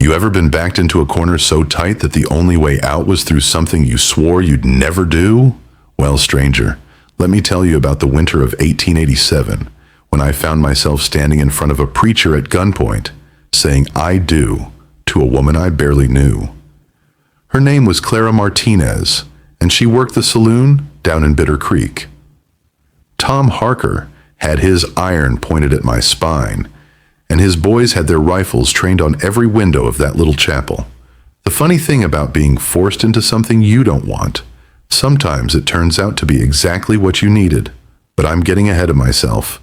You ever been backed into a corner so tight that the only way out was through something you swore you'd never do? Well, stranger, let me tell you about the winter of 1887, when I found myself standing in front of a preacher at gunpoint, saying "I do" to a woman I barely knew. Her name was Clara Martinez, and she worked the saloon down in Bitter Creek. Tom Harker had his iron pointed at my spine, and his boys had their rifles trained on every window of that little chapel. The funny thing about being forced into something you don't want, sometimes it turns out to be exactly what you needed. But I'm getting ahead of myself.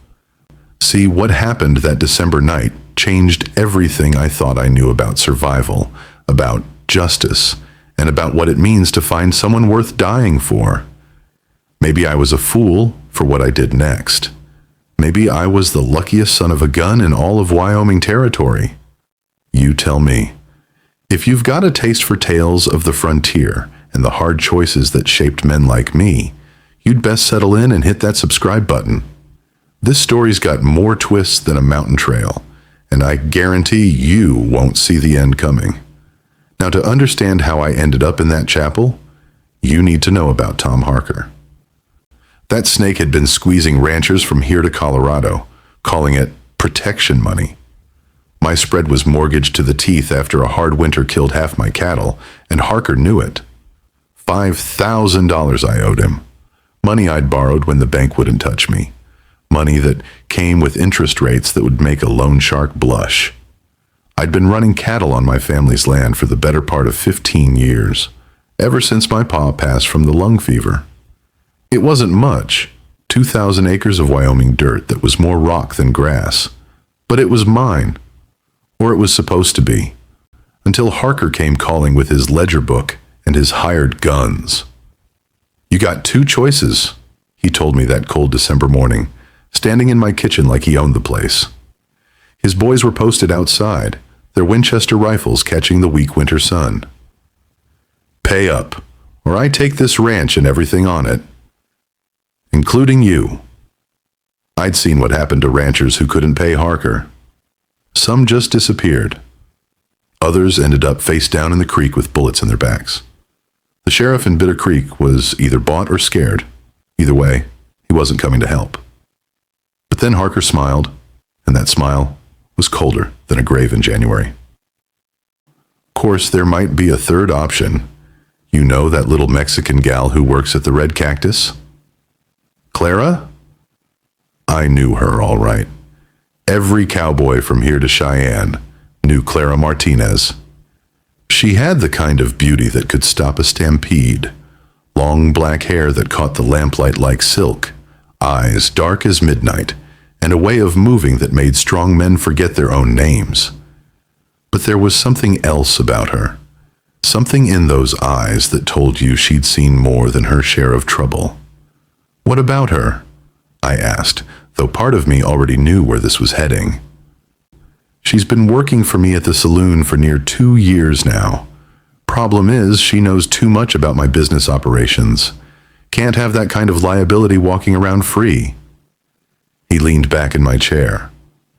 See, what happened that December night changed everything I thought I knew about survival, about justice, and about what it means to find someone worth dying for. Maybe I was a fool for what I did next. Maybe I was the luckiest son of a gun in all of Wyoming territory. You tell me. If you've got a taste for tales of the frontier and the hard choices that shaped men like me, you'd best settle in and hit that subscribe button. This story's got more twists than a mountain trail, and I guarantee you won't see the end coming. Now, to understand how I ended up in that chapel, you need to know about Tom Harker. That snake had been squeezing ranchers from here to Colorado, calling it protection money. My spread was mortgaged to the teeth after a hard winter killed half my cattle, and Harker knew it. $5,000 I owed him. Money I'd borrowed when the bank wouldn't touch me. Money that came with interest rates that would make a loan shark blush. I'd been running cattle on my family's land for the better part of 15 years, ever since my pa passed from the lung fever. It wasn't much, 2,000 acres of Wyoming dirt that was more rock than grass, but it was mine, or it was supposed to be, until Harker came calling with his ledger book and his hired guns. "You got two choices," he told me that cold December morning, standing in my kitchen like he owned the place. His boys were posted outside, their Winchester rifles catching the weak winter sun. "Pay up, or I take this ranch and everything on it, including you." I'd seen what happened to ranchers who couldn't pay Harker. Some just disappeared. Others ended up face down in the creek with bullets in their backs. The sheriff in Bitter Creek was either bought or scared. Either way, he wasn't coming to help. But then Harker smiled, and that smile was colder than a grave in January. Of course, there might be a third option. You know that little Mexican gal who works at the Red Cactus? Clara? I knew her all right. Every cowboy from here to Cheyenne knew Clara Martinez. She had the kind of beauty that could stop a stampede. Long black hair that caught the lamplight like silk, eyes dark as midnight, and a way of moving that made strong men forget their own names. But there was something else about her. Something in those eyes that told you she'd seen more than her share of trouble. "What about her?" I asked, though part of me already knew where this was heading. "She's been working for me at the saloon for near 2 years now. Problem is, she knows too much about my business operations. Can't have that kind of liability walking around free." He leaned back in my chair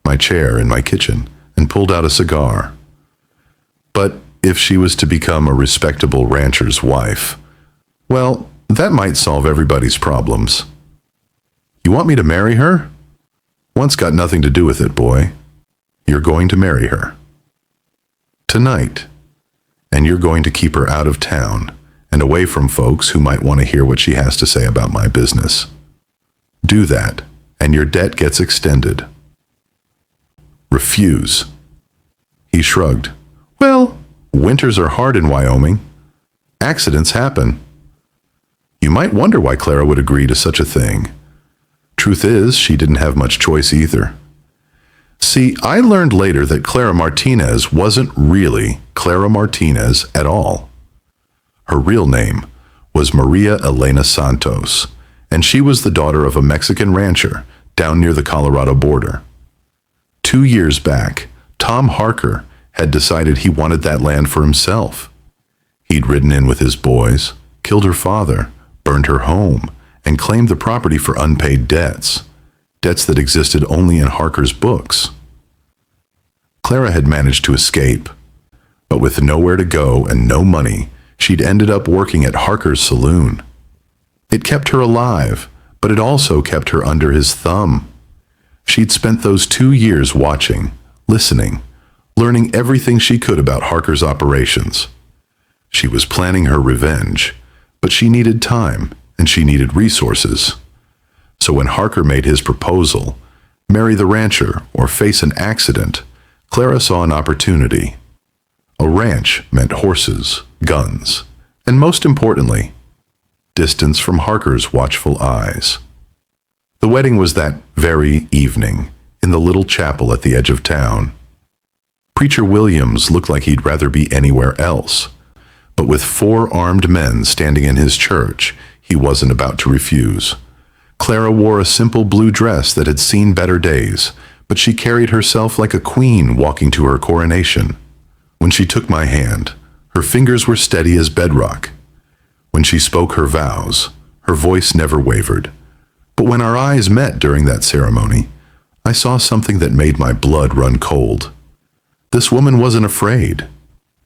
in my kitchen, and pulled out a cigar. "But if she was to become a respectable rancher's wife, well, that might solve everybody's problems." "You want me to marry her?" "Once got nothing to do with it, boy. You're going to marry her. Tonight. And you're going to keep her out of town and away from folks who might want to hear what she has to say about my business. Do that, and your debt gets extended." "Refuse." He shrugged. "Well, winters are hard in Wyoming. Accidents happen." You might wonder why Clara would agree to such a thing. Truth is, she didn't have much choice either. See, I learned later that Clara Martinez wasn't really Clara Martinez at all. Her real name was Maria Elena Santos, and she was the daughter of a Mexican rancher down near the Colorado border. 2 years back, Tom Harker had decided he wanted that land for himself. He'd ridden in with his boys, killed her father, burned her home, and claimed the property for unpaid debts that existed only in Harker's books. Clara had managed to escape, But with nowhere to go and no money, she'd ended up working at Harker's saloon. It kept her alive, but it also kept her under his thumb. She'd spent those 2 years watching, listening, learning everything she could about Harker's operations. She was planning her revenge, but she needed time and she needed resources. So when Harker made his proposal, marry the rancher or face an accident, Clara saw an opportunity. A ranch meant horses, guns, and most importantly, distance from Harker's watchful eyes. The wedding was that very evening, in the little chapel at the edge of town. Preacher Williams looked like he'd rather be anywhere else, but with 4 armed men standing in his church, he wasn't about to refuse. Clara wore a simple blue dress that had seen better days, but she carried herself like a queen walking to her coronation. When she took my hand, her fingers were steady as bedrock. When she spoke her vows, her voice never wavered. But when our eyes met during that ceremony, I saw something that made my blood run cold. This woman wasn't afraid.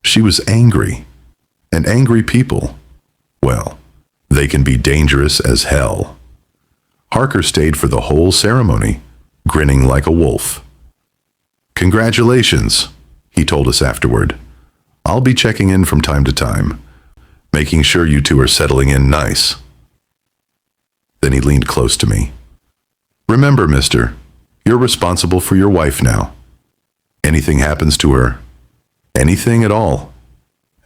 She was angry. And angry people, well, they can be dangerous as hell. Harker stayed for the whole ceremony, grinning like a wolf. "Congratulations," he told us afterward. "I'll be checking in from time to time, making sure you two are settling in nice." Then he leaned close to me. "Remember, mister, you're responsible for your wife now. Anything happens to her, anything at all,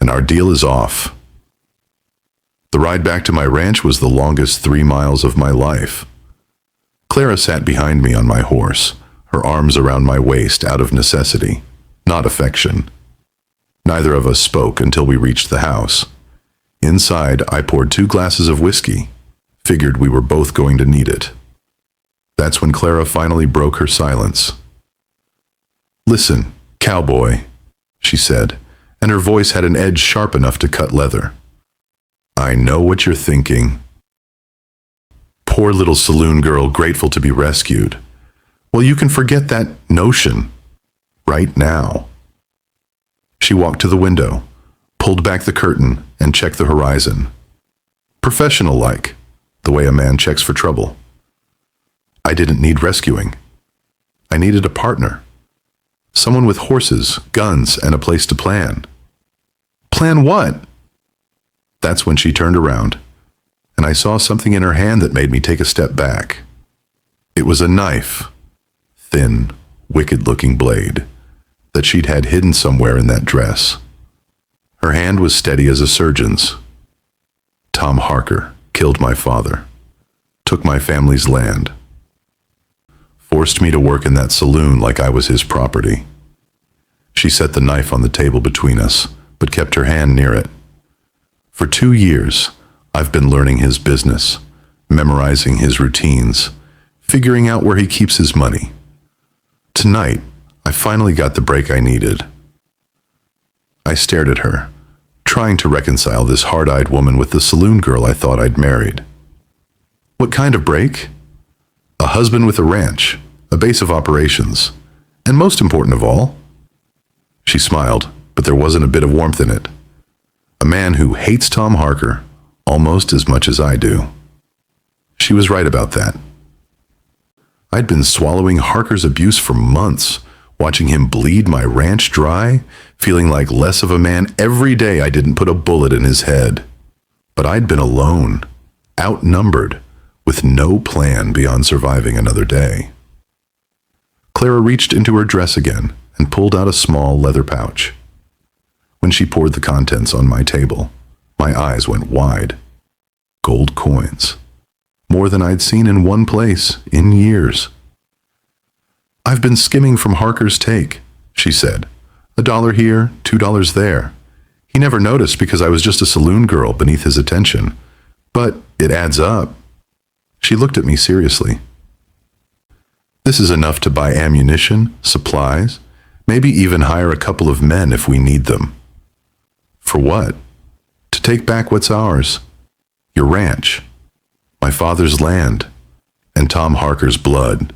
and our deal is off." The ride back to my ranch was the longest 3 miles of my life. Clara sat behind me on my horse, her arms around my waist out of necessity, not affection. Neither of us spoke until we reached the house. Inside, I poured 2 glasses of whiskey, figured we were both going to need it. That's when Clara finally broke her silence. "Listen, cowboy," she said, and her voice had an edge sharp enough to cut leather. "I know what you're thinking. Poor little saloon girl grateful to be rescued. Well, you can forget that notion right now." She walked to the window, pulled back the curtain, and checked the horizon. Professional-like, the way a man checks for trouble. I didn't need rescuing. I needed a partner. Someone with horses, guns, and a place to plan. Plan what? That's when she turned around, and I saw something in her hand that made me take a step back. It was a knife, thin, wicked-looking blade, that she'd had hidden somewhere in that dress. Her hand was steady as a surgeon's. Tom Harker killed my father, took my family's land, forced me to work in that saloon like I was his property. She set the knife on the table between us, but kept her hand near it. For 2 years, I've been learning his business, memorizing his routines, figuring out where he keeps his money. Tonight, I finally got the break I needed. I stared at her, trying to reconcile this hard-eyed woman with the saloon girl I thought I'd married. What kind of break? A husband with a ranch, a base of operations, and most important of all, she smiled, but there wasn't a bit of warmth in it. A man who hates Tom Harker almost as much as I do. She was right about that. I'd been swallowing Harker's abuse for months, watching him bleed my ranch dry, feeling like less of a man every day I didn't put a bullet in his head. But I'd been alone, outnumbered, with no plan beyond surviving another day. Clara reached into her dress again and pulled out a small leather pouch. When she poured the contents on my table, my eyes went wide. Gold coins. More than I'd seen in one place in years. "I've been skimming from Harker's take," she said. $1 here, $2 there. He never noticed because I was just a saloon girl beneath his attention. But it adds up. She looked at me seriously. "This is enough to buy ammunition, supplies, maybe even hire a couple of men if we need them." "For what?" "To take back what's ours. Your ranch, my father's land, and Tom Harker's blood."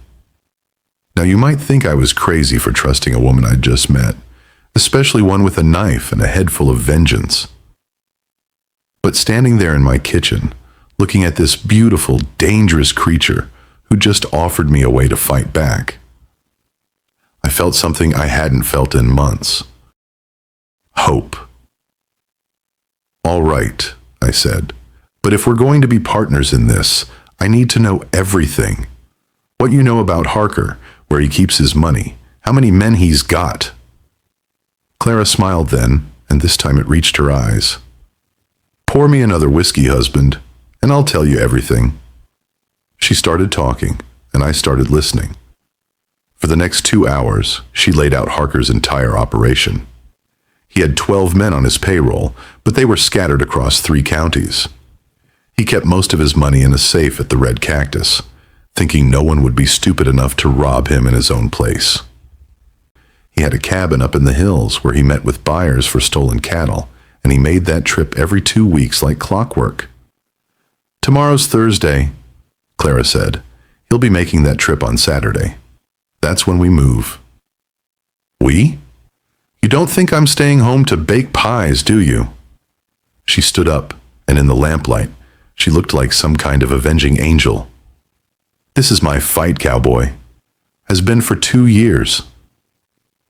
Now you might think I was crazy for trusting a woman I'd just met, especially one with a knife and a head full of vengeance. But standing there in my kitchen, looking at this beautiful, dangerous creature who just offered me a way to fight back, I felt something I hadn't felt in months. Hope. "All right," I said, "but if we're going to be partners in this, I need to know everything. What you know about Harker, where he keeps his money, how many men he's got." Clara smiled then, and this time it reached her eyes. "Pour me another whiskey, husband, and I'll tell you everything." She started talking, and I started listening. For the next 2 hours, she laid out Harker's entire operation. He had 12 men on his payroll, but they were scattered across 3 counties. He kept most of his money in a safe at the Red Cactus, thinking no one would be stupid enough to rob him in his own place. He had a cabin up in the hills where he met with buyers for stolen cattle, and he made that trip every 2 weeks like clockwork. "Tomorrow's Thursday," Clara said. "He'll be making that trip on Saturday. That's when we move." "We? You don't think I'm staying home to bake pies, do you?" She stood up, and in the lamplight, she looked like some kind of avenging angel. "This is my fight, cowboy. Has been for 2 years."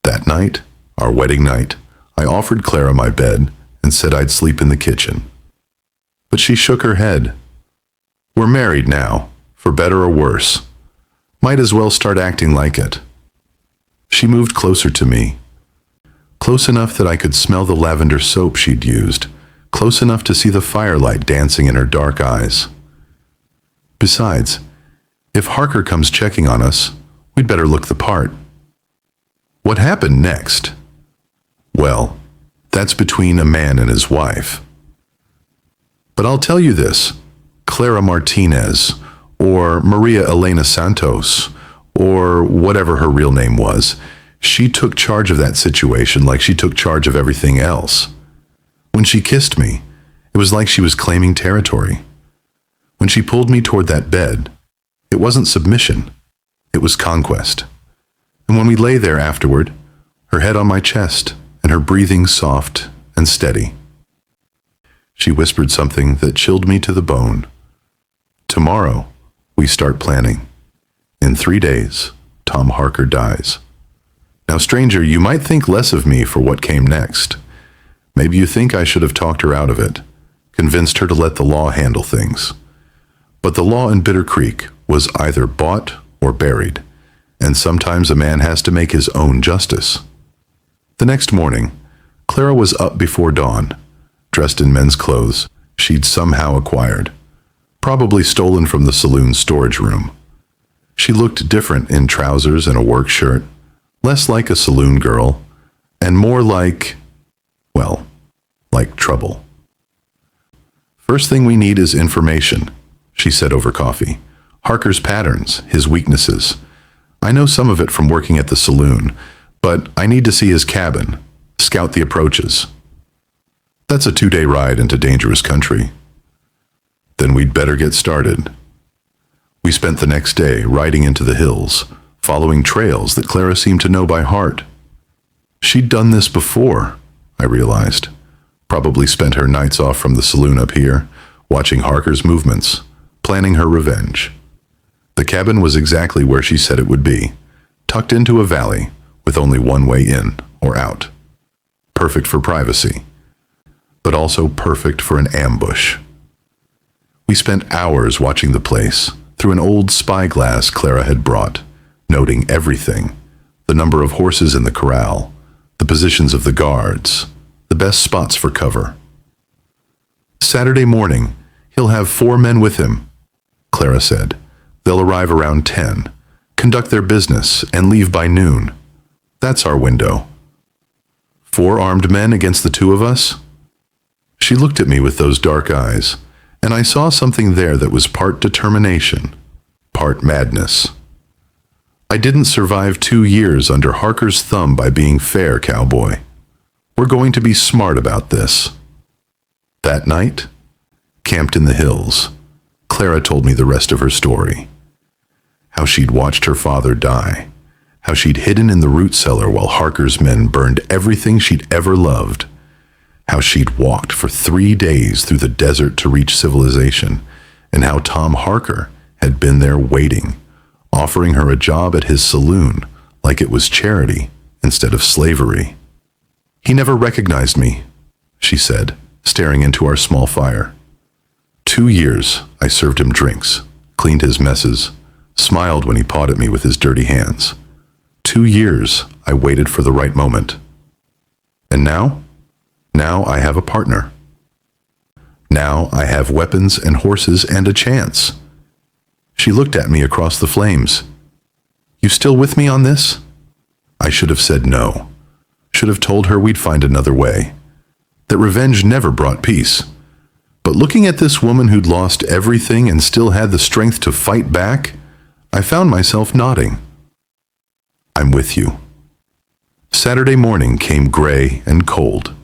That night, our wedding night, I offered Clara my bed and said I'd sleep in the kitchen. But she shook her head. "We're married now, for better or worse. Might as well start acting like it." She moved closer to me, close enough that I could smell the lavender soap she'd used, close enough to see the firelight dancing in her dark eyes. "Besides, if Harker comes checking on us, we'd better look the part." What happened next? Well, that's between a man and his wife. But I'll tell you this, Clara Martinez, or Maria Elena Santos, or whatever her real name was, she took charge of that situation like she took charge of everything else. When she kissed me, it was like she was claiming territory. When she pulled me toward that bed, it wasn't submission, it was conquest. And when we lay there afterward, her head on my chest and her breathing soft and steady, she whispered something that chilled me to the bone. "Tomorrow, we start planning. In 3 days, Tom Harker dies." Now, stranger, you might think less of me for what came next. Maybe you think I should have talked her out of it, convinced her to let the law handle things. But the law in Bitter Creek was either bought or buried, and sometimes a man has to make his own justice. The next morning, Clara was up before dawn, dressed in men's clothes she'd somehow acquired, probably stolen from the saloon storage room. She looked different in trousers and a work shirt, less like a saloon girl, and more like, well, like trouble. "First thing we need is information," she said over coffee. "Harker's patterns, his weaknesses. I know some of it from working at the saloon, but I need to see his cabin, scout the approaches." "That's a 2-day ride into dangerous country." "Then we'd better get started." We spent the next day riding into the hills, following trails that Clara seemed to know by heart. She'd done this before, I realized. Probably spent her nights off from the saloon up here, watching Harker's movements, planning her revenge. The cabin was exactly where she said it would be, tucked into a valley with only one way in or out. Perfect for privacy, but also perfect for an ambush. We spent hours watching the place through an old spyglass Clara had brought, noting everything: the number of horses in the corral, the positions of the guards, the best spots for cover. "Saturday morning, he'll have 4 men with him," Clara said. "They'll arrive around 10, conduct their business, and leave by noon. That's our window." 4 armed men against the 2 of us? She looked at me with those dark eyes, and I saw something there that was part determination, part madness. I didn't survive 2 years under Harker's thumb by being fair, cowboy. We're going to be smart about this. That night, camped in the hills, Clara told me the rest of her story. How she'd watched her father die, how she'd hidden in the root cellar while Harker's men burned everything she'd ever loved, how she'd walked for 3 days through the desert to reach civilization, and how Tom Harker had been there waiting, offering her a job at his saloon like it was charity instead of slavery. "He never recognized me," she said, staring into our small fire. 2 years I served him drinks, cleaned his messes, smiled when he pawed at me with his dirty hands. 2 years I waited for the right moment. And now? Now I have a partner. Now I have weapons and horses and a chance. She looked at me across the flames. "You still with me on this?" I should have said no. Should have told her we'd find another way. That revenge never brought peace. But looking at this woman who'd lost everything and still had the strength to fight back, I found myself nodding. "I'm with you." Saturday morning came gray and cold.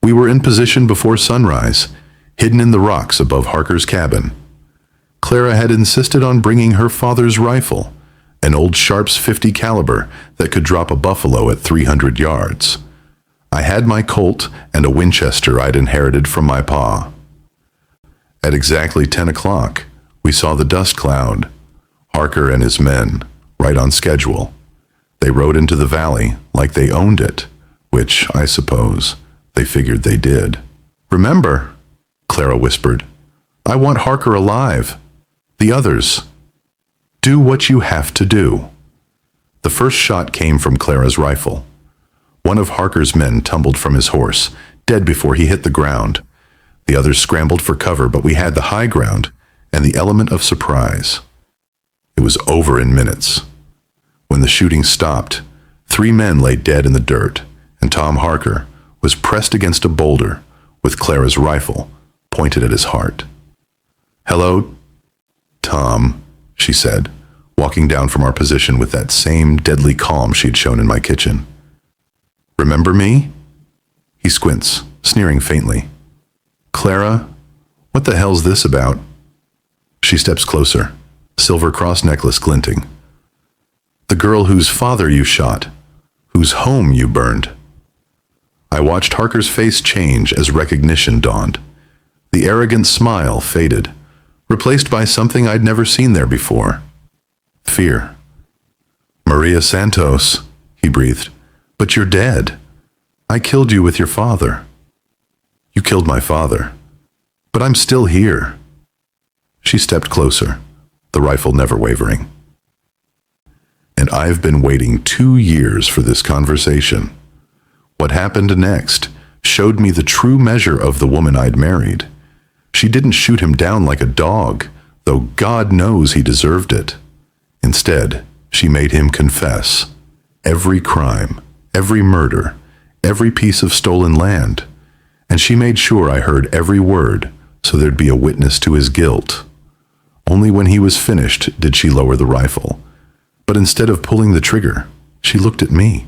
We were in position before sunrise, hidden in the rocks above Harker's cabin. Clara had insisted on bringing her father's rifle, an old Sharps 50 caliber that could drop a buffalo at 300 yards. I had my Colt and a Winchester I'd inherited from my pa. At exactly 10 o'clock, we saw the dust cloud. Harker and his men, right on schedule. They rode into the valley like they owned it, which, I suppose, they figured they did. "Remember," Clara whispered, "I want Harker alive. The others. Do what you have to do." The first shot came from Clara's rifle. One of Harker's men tumbled from his horse, dead before he hit the ground. The others scrambled for cover, but we had the high ground and the element of surprise. It was over in minutes. When the shooting stopped, 3 men lay dead in the dirt, and Tom Harker was pressed against a boulder with Clara's rifle pointed at his heart. "Hello, Tom," she said, walking down from our position with that same deadly calm she'd shown in my kitchen. "Remember me?" He squints, sneering faintly. "Clara, what the hell's this about?" She steps closer, silver cross necklace glinting. "The girl whose father you shot, whose home you burned." I watched Harker's face change as recognition dawned. The arrogant smile faded, replaced by something I'd never seen there before. Fear. "Maria Santos," he breathed, "but you're dead. I killed you with your father." "You killed my father, but I'm still here." She stepped closer, the rifle never wavering. And I've been waiting 2 years for this conversation. What happened next showed me the true measure of the woman I'd married. She didn't shoot him down like a dog, though God knows he deserved it. Instead, she made him confess. Every crime, every murder, every piece of stolen land. And she made sure I heard every word so there'd be a witness to his guilt. Only when he was finished did she lower the rifle. But instead of pulling the trigger, she looked at me.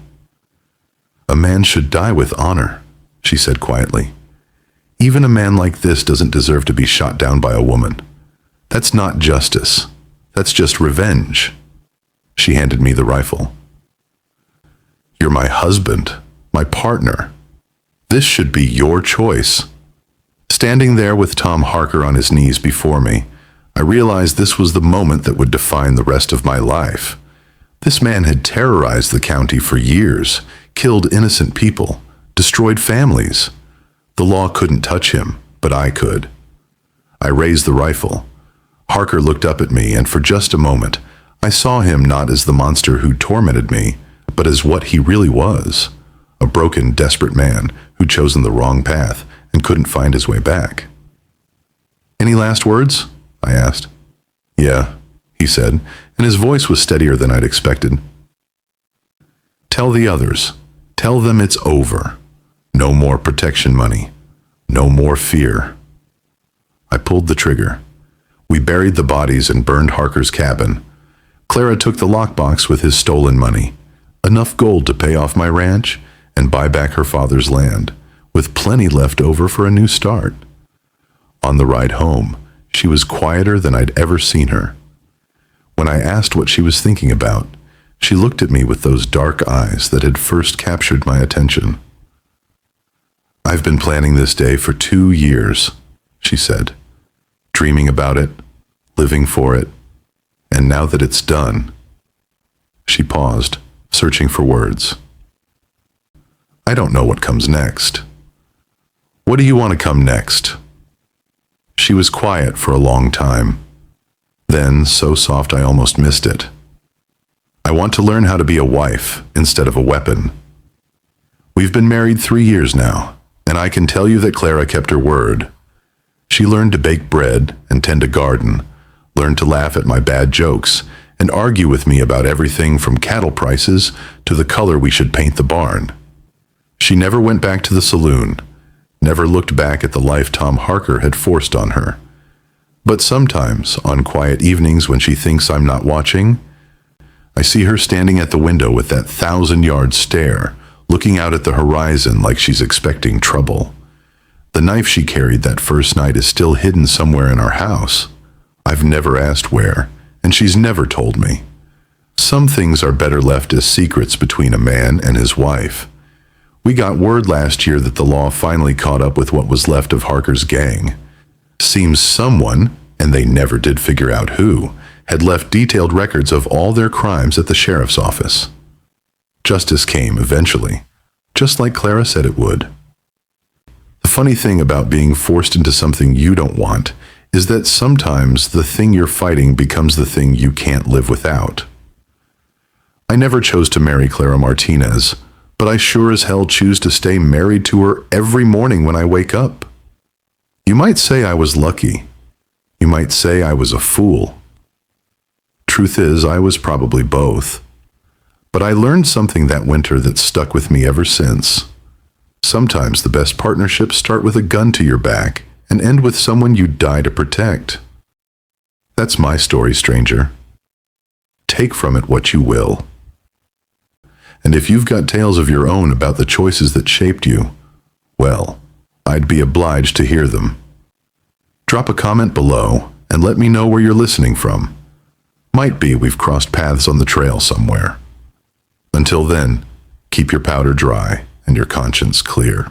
"A man should die with honor," she said quietly. "Even a man like this doesn't deserve to be shot down by a woman. That's not justice. That's just revenge." She handed me the rifle. "You're my husband, my partner. This should be your choice." Standing there with Tom Harker on his knees before me, I realized this was the moment that would define the rest of my life. This man had terrorized the county for years, killed innocent people, destroyed families. The law couldn't touch him, but I could. I raised the rifle. Harker looked up at me, and for just a moment, I saw him not as the monster who tormented me, but as what he really was, a broken, desperate man who'd chosen the wrong path and couldn't find his way back. "Any last words?" I asked. "Yeah," he said, and his voice was steadier than I'd expected. "Tell the others. Tell them it's over. No more protection money. No more fear." I pulled the trigger. We buried the bodies and burned Harker's cabin. Clara took the lockbox with his stolen money, enough gold to pay off my ranch and buy back her father's land, with plenty left over for a new start. On the ride home, she was quieter than I'd ever seen her. When I asked what she was thinking about, She looked at me with those dark eyes that had first captured my attention. "I've been planning this day for 2 years," she said, "dreaming about it, living for it, and now that it's done." She paused, searching for words. "I don't know what comes next." "What do you want to come next?" She was quiet for a long time. Then, so soft I almost missed it. "I want to learn how to be a wife instead of a weapon." We've been married 3 years now, and I can tell you that Clara kept her word. She learned to bake bread and tend a garden, learned to laugh at my bad jokes, and argue with me about everything from cattle prices to the color we should paint the barn. She never went back to the saloon, never looked back at the life Tom Harker had forced on her. But sometimes, on quiet evenings when she thinks I'm not watching, I see her standing at the window with that 1,000-yard stare, looking out at the horizon like she's expecting trouble. The knife she carried that first night is still hidden somewhere in our house. I've never asked where, and she's never told me. Some things are better left as secrets between a man and his wife. We got word last year that the law finally caught up with what was left of Harker's gang. Seems someone, and they never did figure out who, had left detailed records of all their crimes at the sheriff's office. Justice came eventually, just like Clara said it would. The funny thing about being forced into something you don't want is that sometimes the thing you're fighting becomes the thing you can't live without. I never chose to marry Clara Martinez, but I sure as hell choose to stay married to her every morning when I wake up. You might say I was lucky. You might say I was a fool. Truth is, I was probably both. But I learned something that winter that's stuck with me ever since. Sometimes the best partnerships start with a gun to your back and end with someone you die to protect. That's my story, stranger. Take from it what you will. And if you've got tales of your own about the choices that shaped you, well, I'd be obliged to hear them. Drop a comment below and let me know where you're listening from. Might be we've crossed paths on the trail somewhere. Until then, keep your powder dry and your conscience clear.